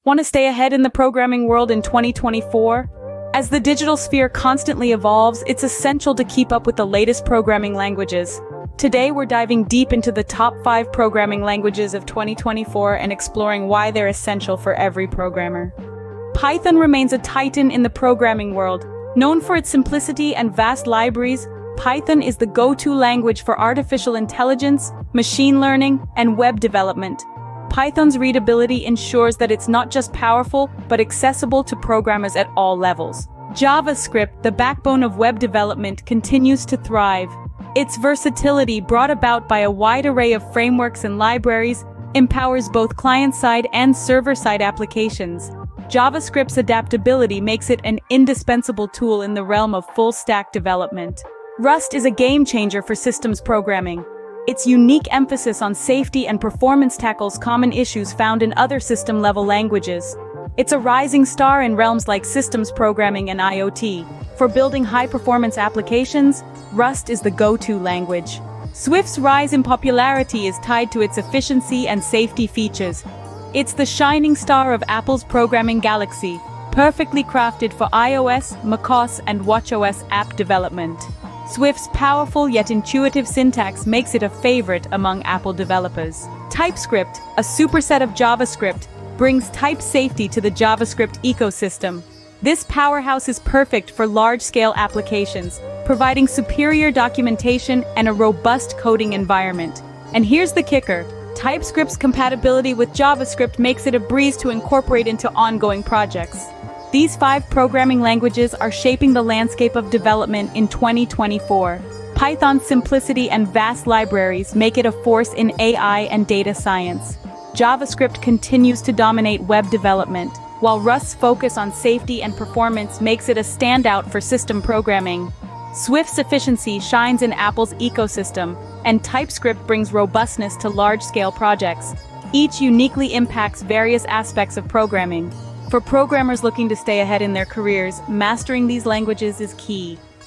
Want to stay ahead in the programming world in 2024? As the digital sphere constantly evolves, it's essential to keep up with the latest programming languages. Today, we're diving deep into the top 5 programming languages of 2024 and exploring why they're essential for every programmer. Python remains a titan in the programming world. Known for its simplicity and vast libraries, Python is the go-to language for artificial intelligence, machine learning, and web development. Python's readability ensures that it's not just powerful, but accessible to programmers at all levels. JavaScript, the backbone of web development, continues to thrive. Its versatility, brought about by a wide array of frameworks and libraries, empowers both client-side and server-side applications. JavaScript's adaptability makes it an indispensable tool in the realm of full-stack development. Rust is a game-changer for systems programming. Its unique emphasis on safety and performance tackles common issues found in other system-level languages. It's a rising star in realms like systems programming and IoT. For building high-performance applications, Rust is the go-to language. Swift's rise in popularity is tied to its efficiency and safety features. It's the shining star of Apple's programming galaxy, perfectly crafted for iOS, macOS, and watchOS app development. Swift's powerful yet intuitive syntax makes it a favorite among Apple developers. TypeScript, a superset of JavaScript, brings type safety to the JavaScript ecosystem. This powerhouse is perfect for large-scale applications, providing superior documentation and a robust coding environment. And here's the kicker: TypeScript's compatibility with JavaScript makes it a breeze to incorporate into ongoing projects. These 5 programming languages are shaping the landscape of development in 2024. Python's simplicity and vast libraries make it a force in AI and data science. JavaScript continues to dominate web development, while Rust's focus on safety and performance makes it a standout for system programming. Swift's efficiency shines in Apple's ecosystem, and TypeScript brings robustness to large-scale projects. Each uniquely impacts various aspects of programming. For programmers looking to stay ahead in their careers, mastering these languages is key.